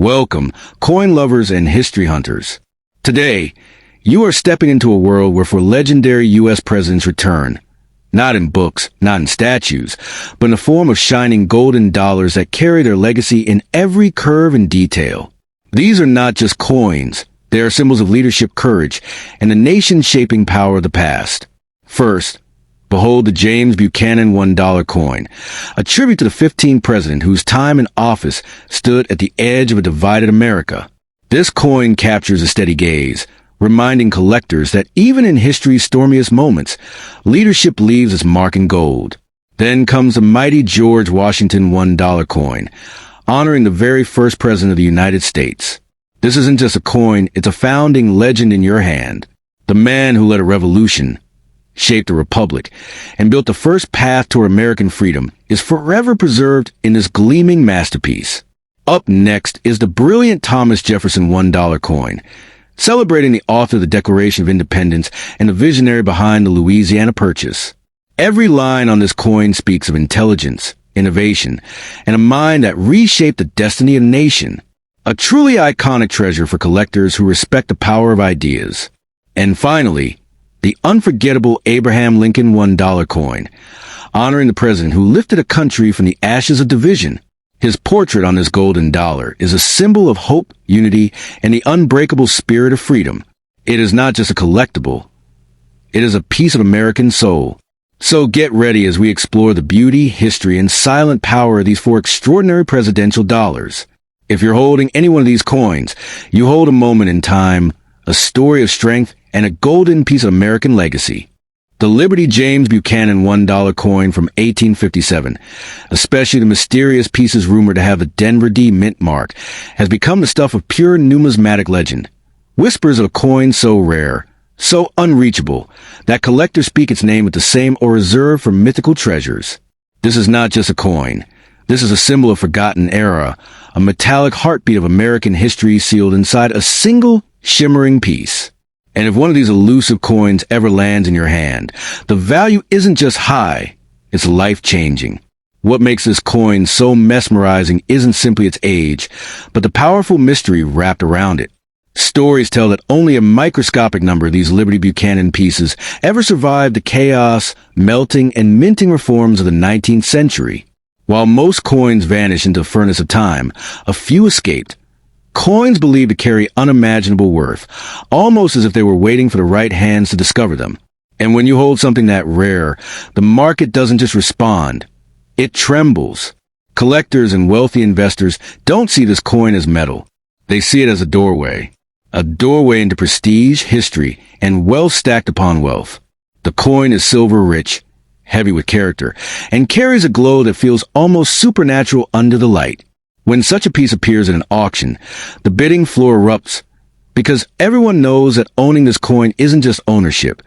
Welcome, coin lovers and history hunters. Today, you are stepping into a world where for legendary U.S. presidents return, not in books, not in statues, but in the form of shining golden dollars that carry their legacy in every curve and detail. These are not just coins. They are symbols of leadership, courage, and the nation-shaping power of the past. First, behold the James Buchanan $1 coin, a tribute to the 15th president whose time in office stood at the edge of a divided America. This coin captures a steady gaze, reminding collectors that even in history's stormiest moments, leadership leaves its mark in gold. Then comes the mighty George Washington $1 coin, honoring the very first president of the United States. This isn't just a coin, it's a founding legend in your hand. The man who led a revolution, shaped a republic, and built the first path toward American freedom is forever preserved in this gleaming masterpiece. Up next is the brilliant Thomas Jefferson $1 coin, celebrating the author of the Declaration of Independence and the visionary behind the Louisiana Purchase. Every line on this coin speaks of intelligence, innovation, and a mind that reshaped the destiny of the nation. A truly iconic treasure for collectors who respect the power of ideas. And finally, the unforgettable Abraham Lincoln $1 coin, honoring the president who lifted a country from the ashes of division. His portrait on this golden dollar is a symbol of hope, unity, and the unbreakable spirit of freedom. It is not just a collectible. It is a piece of American soul. So get ready as we explore the beauty, history, and silent power of these four extraordinary presidential dollars. If you're holding any one of these coins, you hold a moment in time, a story of strength, and a golden piece of American legacy. The Liberty James Buchanan $1 coin from 1857, especially the mysterious pieces rumored to have the Denver D mint mark, has become the stuff of pure numismatic legend. Whispers of a coin so rare, so unreachable, that collectors speak its name with the same awe reserved for mythical treasures. This is not just a coin. This is a symbol of forgotten era, a metallic heartbeat of American history sealed inside a single shimmering piece. And if one of these elusive coins ever lands in your hand, the value isn't just high, it's life-changing. What makes this coin so mesmerizing isn't simply its age, but the powerful mystery wrapped around it. Stories tell that only a microscopic number of these Liberty Buchanan pieces ever survived the chaos, melting, and minting reforms of the 19th century. While most coins vanish into the furnace of time, a few escaped. Coins believed to carry unimaginable worth, almost as if they were waiting for the right hands to discover them. And when you hold something that rare, the market doesn't just respond, it trembles. Collectors and wealthy investors don't see this coin as metal. They see it as a doorway into prestige, history, and wealth stacked upon wealth. The coin is silver rich, heavy with character, and carries a glow that feels almost supernatural under the light. When such a piece appears at an auction, the bidding floor erupts, because everyone knows that owning this coin isn't just ownership,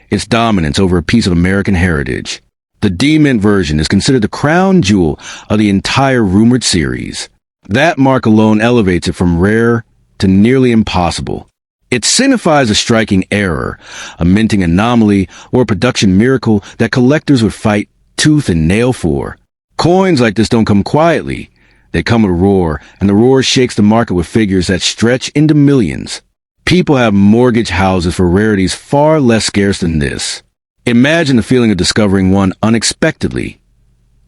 it's dominance over a piece of American heritage. The D-Mint version is considered the crown jewel of the entire rumored series. That mark alone elevates it from rare to nearly impossible. It signifies a striking error, a minting anomaly, or a production miracle that collectors would fight tooth and nail for. Coins like this don't come quietly. They come with a roar, and the roar shakes the market with figures that stretch into millions. People have mortgaged houses for rarities far less scarce than this. Imagine the feeling of discovering one unexpectedly,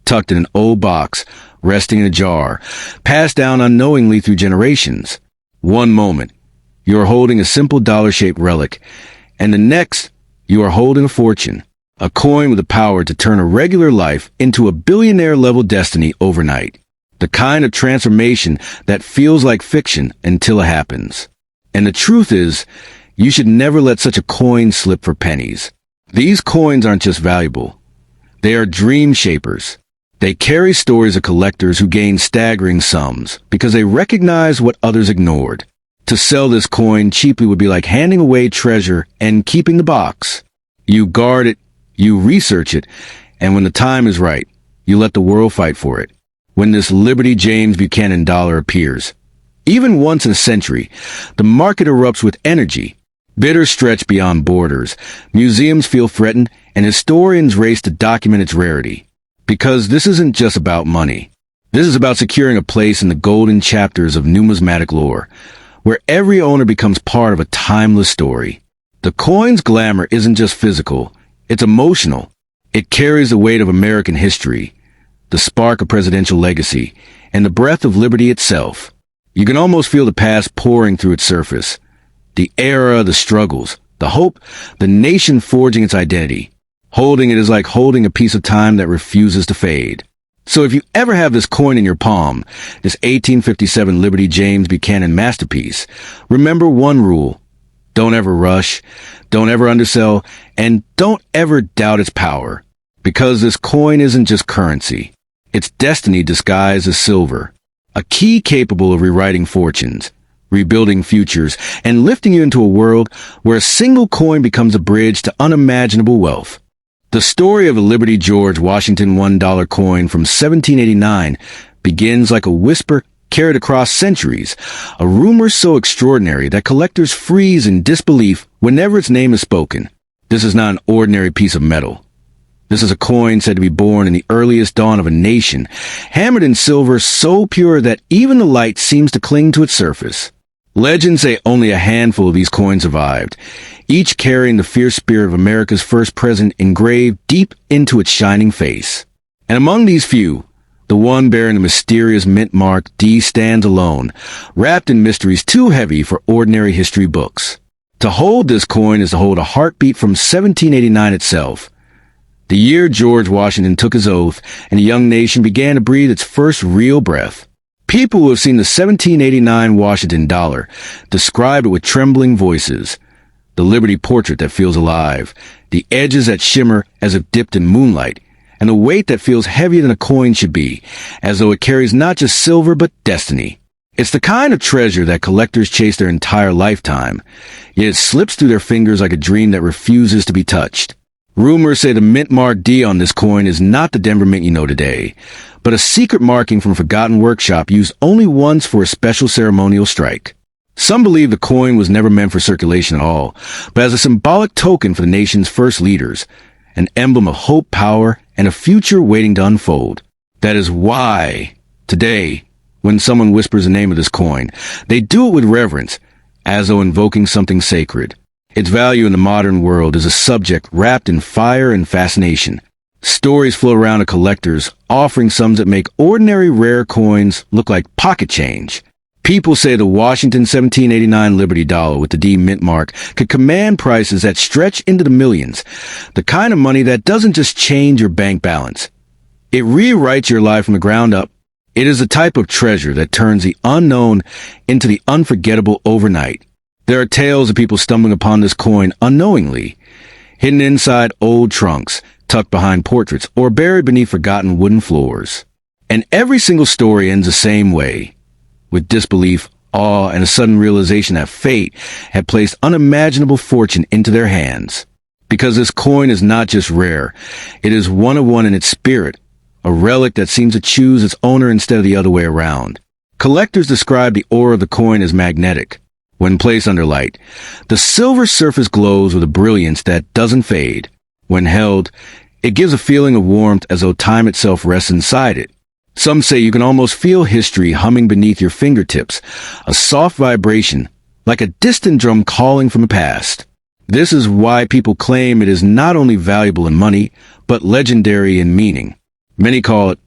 tucked in an old box, resting in a jar, passed down unknowingly through generations. One moment, you are holding a simple dollar-shaped relic, and the next, you are holding a fortune, a coin with the power to turn a regular life into a billionaire-level destiny overnight. The kind of transformation that feels like fiction until it happens. And the truth is, you should never let such a coin slip for pennies. These coins aren't just valuable. They are dream shapers. They carry stories of collectors who gain staggering sums because they recognize what others ignored. To sell this coin cheaply would be like handing away treasure and keeping the box. You guard it, you research it, and when the time is right, you let the world fight for it. When this Liberty James Buchanan dollar appears, even once in a century, the market erupts with energy. Bidders stretch beyond borders, museums feel threatened, and historians race to document its rarity. Because this isn't just about money. This is about securing a place in the golden chapters of numismatic lore, where every owner becomes part of a timeless story. The coin's glamour isn't just physical, it's emotional. It carries the weight of American history, the spark of presidential legacy, and the breath of liberty itself. You can almost feel the past pouring through its surface. The era, the struggles, the hope, the nation forging its identity. Holding it is like holding a piece of time that refuses to fade. So if you ever have this coin in your palm, this 1857 Liberty James Buchanan masterpiece, remember one rule. Don't ever rush, don't ever undersell, and don't ever doubt its power. Because this coin isn't just currency. It's destiny disguised as silver. A key capable of rewriting fortunes, rebuilding futures, and lifting you into a world where a single coin becomes a bridge to unimaginable wealth. The story of the Liberty George Washington $1 coin from 1789 begins like a whisper carried across centuries, a rumor so extraordinary that collectors freeze in disbelief whenever its name is spoken. This is not an ordinary piece of metal. This is a coin said to be born in the earliest dawn of a nation, hammered in silver so pure that even the light seems to cling to its surface. Legends say only a handful of these coins survived, each carrying the fierce spirit of America's first president engraved deep into its shining face. And among these few, the one bearing the mysterious mint mark D stands alone, wrapped in mysteries too heavy for ordinary history books. To hold this coin is to hold a heartbeat from 1789 itself, the year George Washington took his oath and the young nation began to breathe its first real breath. People who have seen the 1789 Washington dollar describe it with trembling voices. The Liberty portrait that feels alive, the edges that shimmer as if dipped in moonlight, and the weight that feels heavier than a coin should be, as though it carries not just silver but destiny. It's the kind of treasure that collectors chase their entire lifetime, yet it slips through their fingers like a dream that refuses to be touched. Rumors say the mint mark D on this coin is not the Denver mint you know today, but a secret marking from a forgotten workshop used only once for a special ceremonial strike. Some believe the coin was never meant for circulation at all, but as a symbolic token for the nation's first leaders, an emblem of hope, power, and a future waiting to unfold. That is why, today, when someone whispers the name of this coin, they do it with reverence, as though invoking something sacred. Its value in the modern world is a subject wrapped in fire and fascination. Stories float around to collectors, offering sums that make ordinary rare coins look like pocket change. People say the Washington 1789 Liberty dollar with the D mint mark could command prices that stretch into the millions, the kind of money that doesn't just change your bank balance. It rewrites your life from the ground up. It is the type of treasure that turns the unknown into the unforgettable overnight. There are tales of people stumbling upon this coin unknowingly, hidden inside old trunks, tucked behind portraits, or buried beneath forgotten wooden floors. And every single story ends the same way, with disbelief, awe, and a sudden realization that fate had placed unimaginable fortune into their hands. Because this coin is not just rare, it is one of one in its spirit, a relic that seems to choose its owner instead of the other way around. Collectors describe the aura of the coin as magnetic. When placed under light, the silver surface glows with a brilliance that doesn't fade. When held, it gives a feeling of warmth as though time itself rests inside it. Some say you can almost feel history humming beneath your fingertips, a soft vibration, like a distant drum calling from the past. This is why people claim it is not only valuable in money, but legendary in meaning. Many call it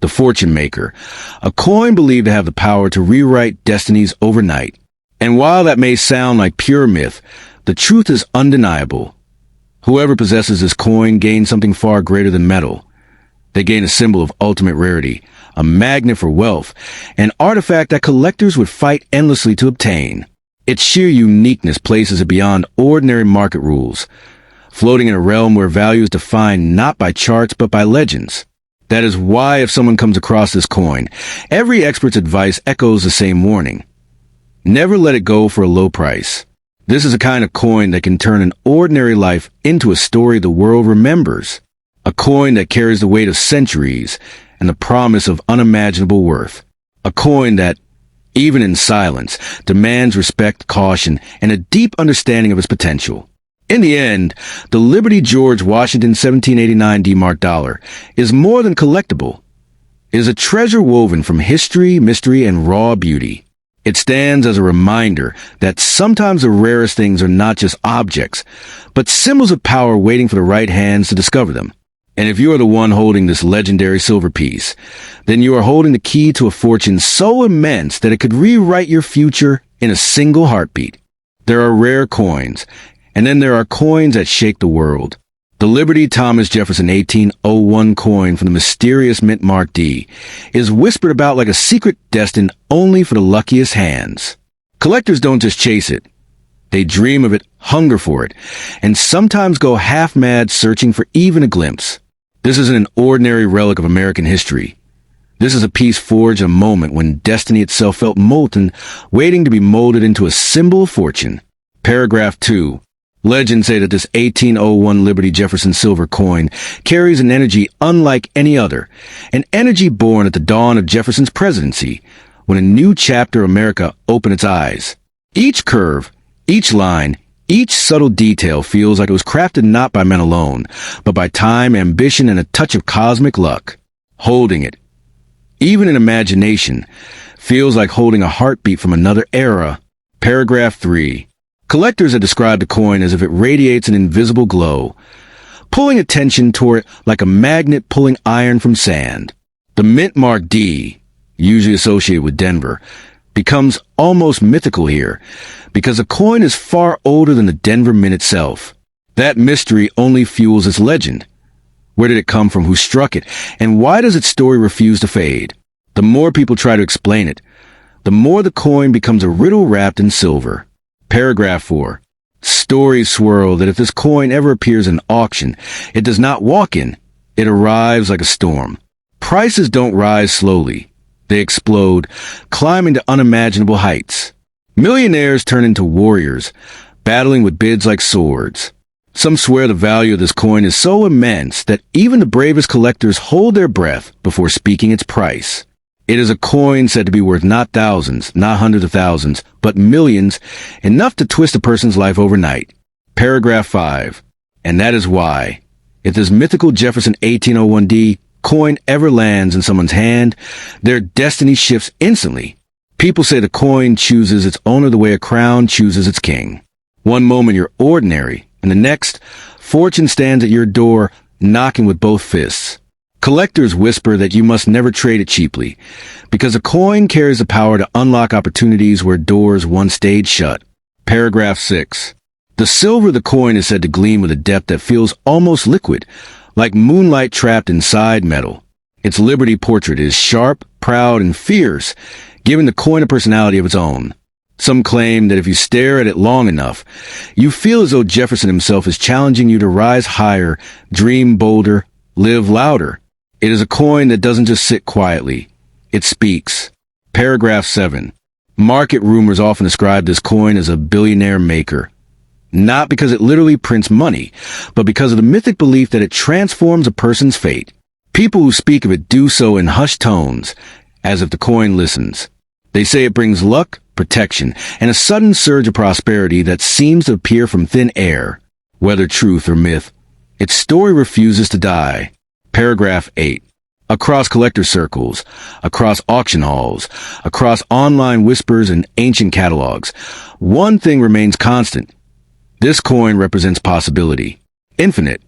the fortune maker, a coin believed to have the power to rewrite destinies overnight. And while that may sound like pure myth, the truth is undeniable. Whoever possesses this coin gains something far greater than metal. They gain a symbol of ultimate rarity, a magnet for wealth, an artifact that collectors would fight endlessly to obtain. Its sheer uniqueness places it beyond ordinary market rules, floating in a realm where value is defined not by charts but by legends. That is why if someone comes across this coin, every expert's advice echoes the same warning. Never let it go for a low price. This is a kind of coin that can turn an ordinary life into a story the world remembers. A coin that carries the weight of centuries and the promise of unimaginable worth. A coin that, even in silence, demands respect, caution, and a deep understanding of its potential. In the end, the Liberty George Washington 1789 D-Mark dollar is more than collectible. It is a treasure woven from history, mystery, and raw beauty. It stands as a reminder that sometimes the rarest things are not just objects, but symbols of power waiting for the right hands to discover them. And if you are the one holding this legendary silver piece, then you are holding the key to a fortune so immense that it could rewrite your future in a single heartbeat. There are rare coins, and then there are coins that shake the world. The Liberty Thomas Jefferson 1801 coin from the mysterious mint mark D is whispered about like a secret destined only for the luckiest hands. Collectors don't just chase it. They dream of it, hunger for it, and sometimes go half-mad searching for even a glimpse. This isn't an ordinary relic of American history. This is a piece forged in a moment when destiny itself felt molten, waiting to be molded into a symbol of fortune. Paragraph 2. Legends say that this 1801 Liberty Jefferson silver coin carries an energy unlike any other, an energy born at the dawn of Jefferson's presidency, when a new chapter of America opened its eyes. Each curve, each line, each subtle detail feels like it was crafted not by men alone, but by time, ambition, and a touch of cosmic luck. Holding it, even in imagination, feels like holding a heartbeat from another era. Paragraph 3. Collectors have described the coin as if it radiates an invisible glow, pulling attention toward it like a magnet pulling iron from sand. The mint mark D, usually associated with Denver, becomes almost mythical here, because the coin is far older than the Denver Mint itself. That mystery only fuels its legend. Where did it come from? Who struck it? And why does its story refuse to fade? The more people try to explain it, the more the coin becomes a riddle wrapped in silver. Paragraph 4. Stories swirl that if this coin ever appears in auction, it does not walk in. It arrives like a storm. Prices don't rise slowly. They explode, climbing to unimaginable heights. Millionaires turn into warriors, battling with bids like swords. Some swear the value of this coin is so immense that even the bravest collectors hold their breath before speaking its price. It is a coin said to be worth not thousands, not hundreds of thousands, but millions, enough to twist a person's life overnight. Paragraph 5. And that is why, if this mythical Jefferson 1801D coin ever lands in someone's hand, their destiny shifts instantly. People say the coin chooses its owner the way a crown chooses its king. One moment you're ordinary, and the next, fortune stands at your door, knocking with both fists. Collectors whisper that you must never trade it cheaply, because a coin carries the power to unlock opportunities where doors once stayed shut. Paragraph 6. The silver of the coin is said to gleam with a depth that feels almost liquid, like moonlight trapped inside metal. Its Liberty portrait is sharp, proud, and fierce, giving the coin a personality of its own. Some claim that if you stare at it long enough, you feel as though Jefferson himself is challenging you to rise higher, dream bolder, live louder. It is a coin that doesn't just sit quietly. It speaks. Paragraph 7. Market rumors often describe this coin as a billionaire maker. Not because it literally prints money, but because of the mythic belief that it transforms a person's fate. People who speak of it do so in hushed tones, as if the coin listens. They say it brings luck, protection, and a sudden surge of prosperity that seems to appear from thin air. Whether truth or myth, its story refuses to die. Paragraph 8. Across collector circles, across auction halls, across online whispers and ancient catalogs, one thing remains constant. This coin represents possibility. Infinite,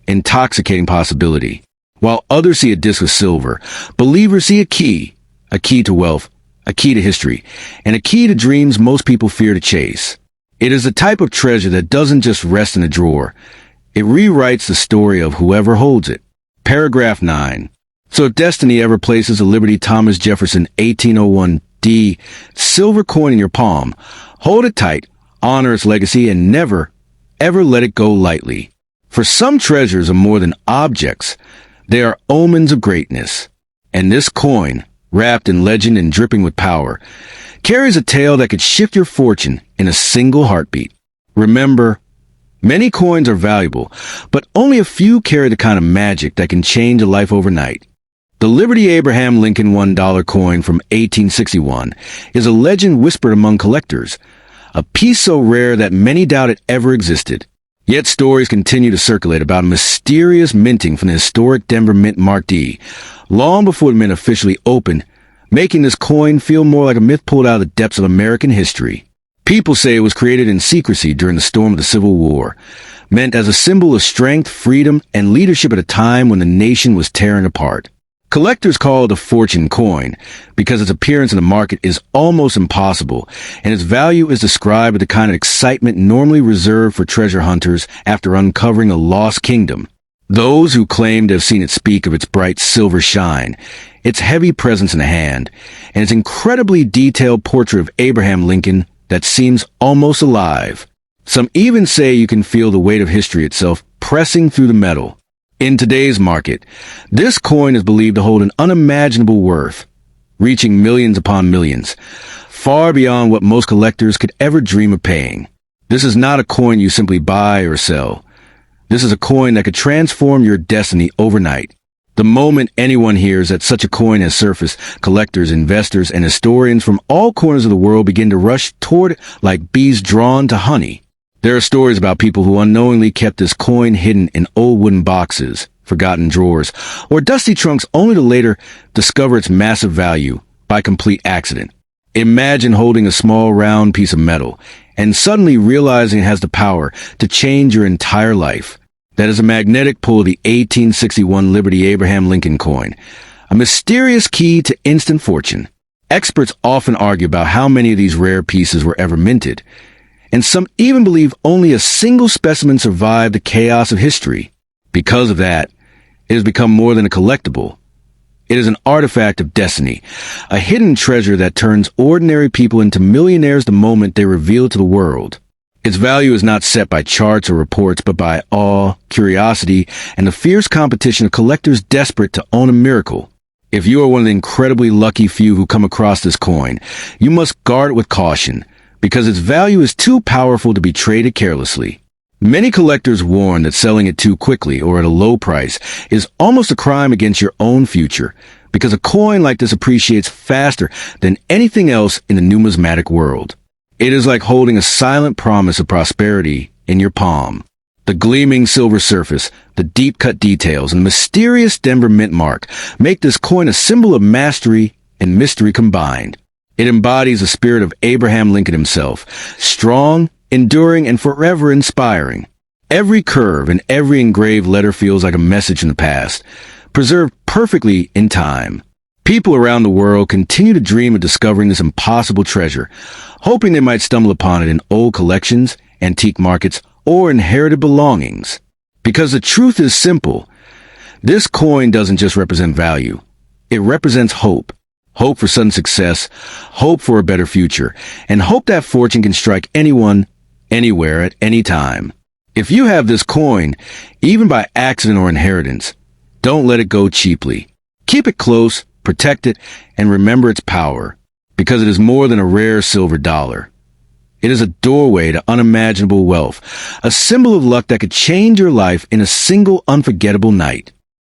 intoxicating possibility. While others see a disc of silver, believers see a key to wealth, a key to history, and a key to dreams most people fear to chase. It is a type of treasure that doesn't just rest in a drawer. It rewrites the story of whoever holds it. Paragraph 9. So if destiny ever places a Liberty Thomas Jefferson 1801D silver coin in your palm, hold it tight, honor its legacy, and never, ever let it go lightly. For some treasures are more than objects. They are omens of greatness. And this coin, wrapped in legend and dripping with power, carries a tale that could shift your fortune in a single heartbeat. Remember, many coins are valuable, but only a few carry the kind of magic that can change a life overnight. The Liberty Abraham Lincoln $1 coin from 1861 is a legend whispered among collectors, a piece so rare that many doubt it ever existed. Yet stories continue to circulate about a mysterious minting from the historic Denver Mint Mark D, long before the mint officially opened, making this coin feel more like a myth pulled out of the depths of American history. People say it was created in secrecy during the storm of the Civil War, meant as a symbol of strength, freedom, and leadership at a time when the nation was tearing apart. Collectors call it a fortune coin because its appearance in the market is almost impossible, and its value is described with the kind of excitement normally reserved for treasure hunters after uncovering a lost kingdom. Those who claim to have seen it speak of its bright silver shine, its heavy presence in the hand, and its incredibly detailed portrait of Abraham Lincoln that seems almost alive. Some even say you can feel the weight of history itself pressing through the metal. In today's market, this coin is believed to hold an unimaginable worth, reaching millions upon millions, far beyond what most collectors could ever dream of paying. This is not a coin you simply buy or sell. This is a coin that could transform your destiny overnight. The moment anyone hears that such a coin has surfaced, collectors, investors, and historians from all corners of the world begin to rush toward it like bees drawn to honey. There are stories about people who unknowingly kept this coin hidden in old wooden boxes, forgotten drawers, or dusty trunks only to later discover its massive value by complete accident. Imagine holding a small round piece of metal and suddenly realizing it has the power to change your entire life. That is a magnetic pull of the 1861 Liberty Abraham Lincoln coin, a mysterious key to instant fortune. Experts often argue about how many of these rare pieces were ever minted, and some even believe only a single specimen survived the chaos of history. Because of that, it has become more than a collectible. It is an artifact of destiny, a hidden treasure that turns ordinary people into millionaires the moment they reveal it to the world. Its value is not set by charts or reports, but by awe, curiosity, and the fierce competition of collectors desperate to own a miracle. If you are one of the incredibly lucky few who come across this coin, you must guard it with caution, because its value is too powerful to be traded carelessly. Many collectors warn that selling it too quickly or at a low price is almost a crime against your own future, because a coin like this appreciates faster than anything else in the numismatic world. It is like holding a silent promise of prosperity in your palm. The gleaming silver surface, the deep-cut details, and the mysterious Denver mint mark make this coin a symbol of mastery and mystery combined. It embodies the spirit of Abraham Lincoln himself, strong, enduring, and forever inspiring. Every curve and every engraved letter feels like a message from the past, preserved perfectly in time. People around the world continue to dream of discovering this impossible treasure, hoping they might stumble upon it in old collections, antique markets, or inherited belongings. Because the truth is simple, this coin doesn't just represent value. It represents hope. Hope for sudden success, hope for a better future, and hope that fortune can strike anyone, anywhere, at any time. If you have this coin, even by accident or inheritance, don't let it go cheaply. Keep it close, protect it, and remember its power, because it is more than a rare silver dollar. It is a doorway to unimaginable wealth, a symbol of luck that could change your life in a single unforgettable night.